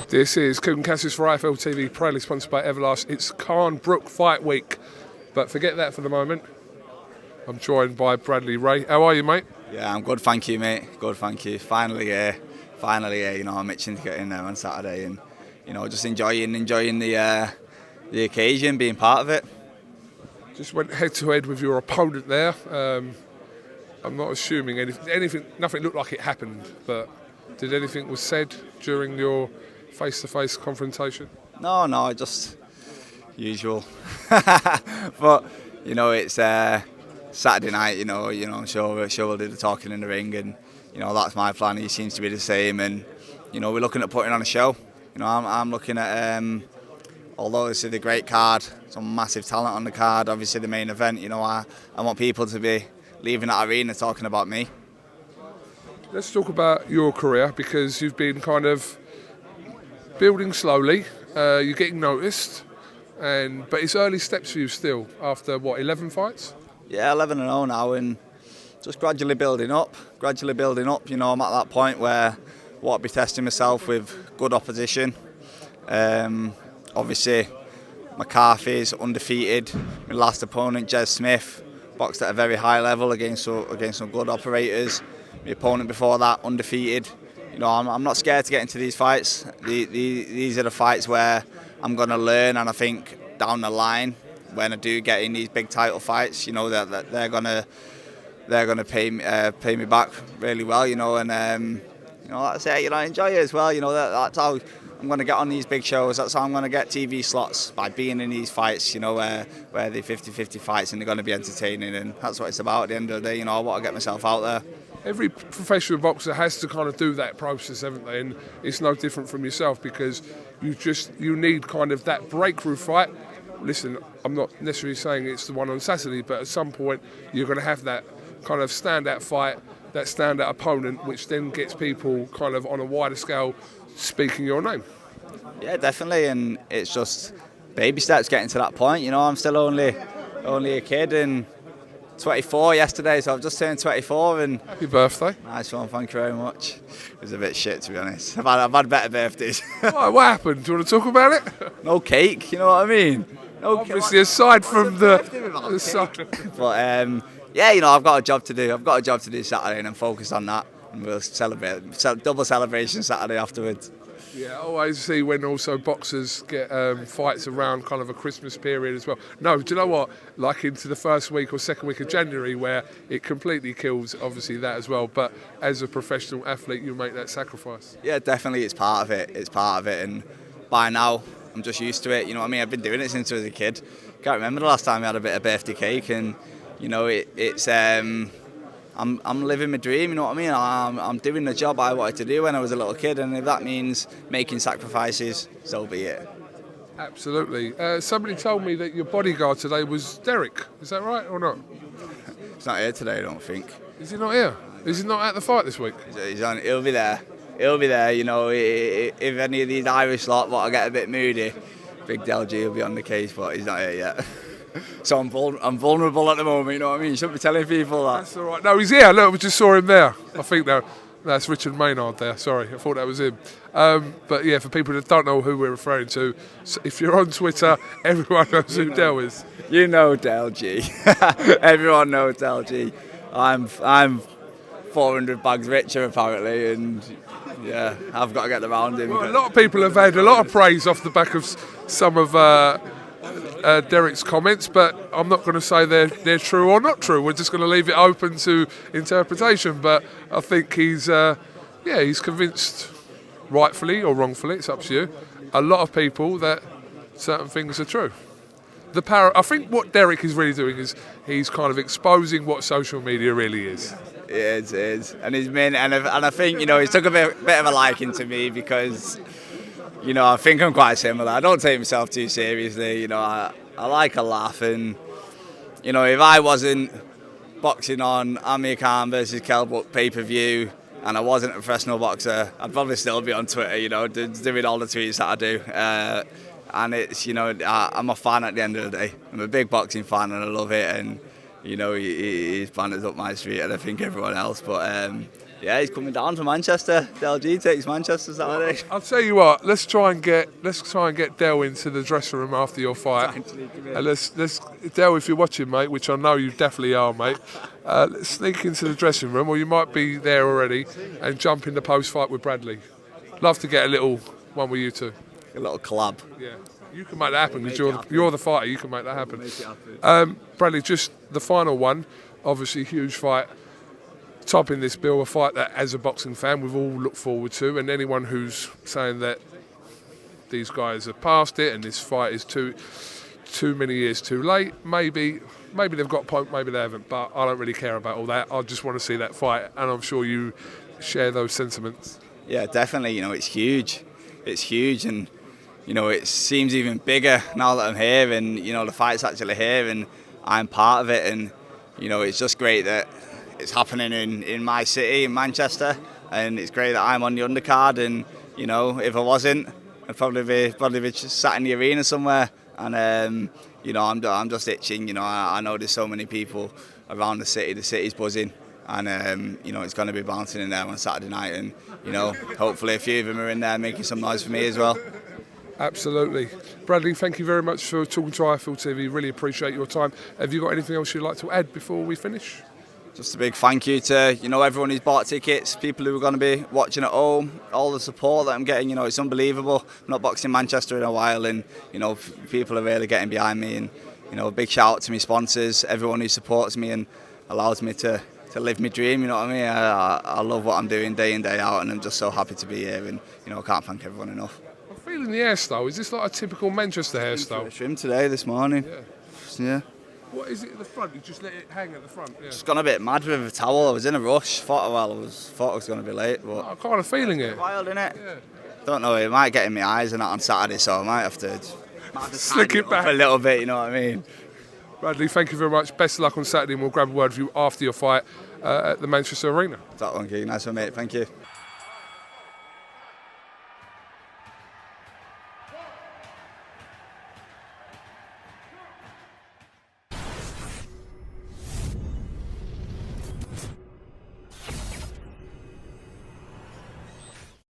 This is KUGAN CASSIUS for IFL TV, proudly sponsored by Everlast. It's Khan-Brook Fight Week, but forget that for the moment. I'm joined by Bradley Ray. How are you, mate? Yeah, I'm good, thank you, mate. Good, thank you. Finally here. You know, I'm itching to get in there on Saturday, and you know, just enjoying the occasion, being part of it. Just went head to head with your opponent there. I'm not assuming anything. Nothing looked like it happened, but did anything was said during your face-to-face confrontation? No, just usual. But you know, it's Saturday night. You know, I'm sure we'll do the talking in the ring, and you know, that's my plan. He seems to be the same, and you know, we're looking at putting on a show. You know, I'm looking at although this is a great card, some massive talent on the card. Obviously, the main event. You know, I want people to be leaving that arena talking about me. Let's talk about your career, because you've been kind of building slowly. You're getting noticed, but it's early steps for you still. After what, 11 fights? Yeah, 11-0 now, and just gradually building up. You know, I'm at that point where I want to be testing myself with good opposition. Obviously, McCarthy's undefeated. My last opponent, Jez Smith, boxed at a very high level against some good operators. My opponent before that, undefeated. You know, I'm not scared to get into these fights. These are the fights where I'm going to learn, and I think down the line, when I do get in these big title fights, you know, that they're gonna pay me back really well. You know, and you know, that's it. You know, I enjoy it as well. You know, that's how I'm going to get on these big shows. That's how I'm going to get TV slots, by being in these fights, you know, where they're 50-50 fights and they're going to be entertaining, and that's what it's about at the end of the day. You know, I want to get myself out there. Every professional boxer has to kind of do that process, haven't they? And it's no different from yourself, because you need kind of that breakthrough fight. Listen, I'm not necessarily saying it's the one on Saturday, but at some point you're going to have that kind of standout fight, that standout opponent, which then gets people kind of on a wider scale speaking your name. Yeah, definitely, and it's just baby steps getting to that point. You know, I'm still only a kid, and 24 yesterday, so I've just turned 24. And happy birthday. Nice one, thank you very much. It was a bit shit, to be honest. I've had better birthdays. What happened? Do you want to talk about it? No cake, you know what I mean? No obviously, cake. Aside from the but yeah, you know, I've got a job to do. I've got a job to do Saturday, and I'm focused on that. And we'll celebrate, double celebration Saturday afterwards. Yeah, I always see when also boxers get fights around kind of a Christmas period as well. No, do you know what? Like into the first week or second week of January, where it completely kills, obviously, that as well. But as a professional athlete, you make that sacrifice. Yeah, definitely, it's part of it. And by now, I'm just used to it. You know what I mean? I've been doing it since I was a kid. Can't remember the last time I had a bit of birthday cake, and you know, it's. I'm living my dream, you know what I mean? I'm doing the job I wanted to do when I was a little kid, and if that means making sacrifices, so be it. Absolutely. Somebody told me that your bodyguard today was Derek. Is that right or not? He's not here today, I don't think. Is he not here? Is he not at the fight this week? He'll be there. You know, if any of these Irish lot want to get a bit moody, Big Del G will be on the case, but he's not here yet. So I'm vulnerable at the moment, you know what I mean? You shouldn't be telling people that. That's all right. No, he's here. Look, we just saw him there. I think that's Richard Maynard there. Sorry, I thought that was him. But yeah, for people that don't know who we're referring to, if you're on Twitter, everyone knows who Del is. You know Del G. Everyone knows Del G. I'm 400 bags richer apparently, and yeah, I've got to get around him. Well, a lot of people have had a lot of praise off the back of some of Derek's comments, but I'm not going to say they're true or not true. We're just going to leave it open to interpretation. But I think he's convinced, rightfully or wrongfully, it's up to you, a lot of people that certain things are true. I think what Derek is really doing is he's kind of exposing what social media really is. It is, and he's been, and I think, you know, he's took a bit of a liking to me, because you know, I think I'm quite similar. I don't take myself too seriously. You know, I like a laugh, and you know, if I wasn't boxing on Amir Khan versus Kell-Brook pay-per-view, and I wasn't a professional boxer, I'd probably still be on Twitter, you know, doing all the tweets that I do. And it's, you know, I'm a fan at the end of the day. I'm a big boxing fan, and I love it. And you know, he's banners up my street, and I think everyone else. But Yeah, he's coming down from Manchester. The LG takes Manchester Saturday. I'll tell you what. Let's try and get Del into the dressing room after your fight. And let's Del, if you're watching, mate, which I know you definitely are, mate. Let's sneak into the dressing room, or you might be there already, and jump in the post-fight with Bradley. Love to get a little one with you two. A little collab. Yeah, you can make that happen because you're the fighter. You can make that happen. Bradley, just the final one. Obviously, huge fight. Topping this bill, a fight that, as a boxing fan, we've all looked forward to, and anyone who's saying that these guys have passed it and this fight is too many years too late, maybe they've got a point, maybe they haven't, but I don't really care about all that. I just want to see that fight, and I'm sure you share those sentiments. Yeah, definitely. You know, it's huge. It's huge, and you know, it seems even bigger now that I'm here, and you know, the fight's actually here, and I'm part of it, and you know, it's just great that it's happening in my city, in Manchester, and it's great that I'm on the undercard. And you know, if I wasn't, I'd probably be just sat in the arena somewhere. And you know, I'm just itching. You know, I know there's so many people around the city. The city's buzzing, and you know, it's going to be bouncing in there on Saturday night. And you know, hopefully a few of them are in there making some noise for me as well. Absolutely. Bradley, thank you very much for talking to IFL TV. Really appreciate your time. Have you got anything else you'd like to add before we finish? Just a big thank you to, you know, everyone who's bought tickets, people who are going to be watching at home, all the support that I'm getting. You know, it's unbelievable. I'm not boxing Manchester in a while, and you know, people are really getting behind me. And you know, a big shout out to my sponsors, everyone who supports me and allows me to live my dream. You know what I mean? I love what I'm doing day in, day out, and I'm just so happy to be here. And you know, I can't thank everyone enough. I'm feeling the hairstyle. Is this like a typical Manchester hairstyle? Trim today, this morning. Yeah. What is it at the front? You just let it hang at the front? Yeah. Just gone a bit mad with a towel. I was in a rush. Thought I was going to be late, but I'm kind of feeling it. Wild, innit? Yeah. Don't know. It might get in my eyes and that on Saturday, so I might have to slick it back a little bit. You know what I mean? Bradley, thank you very much. Best of luck on Saturday, and we'll grab a word with you after your fight at the Manchester Arena. That one, Keegan. Nice one, mate. Thank you.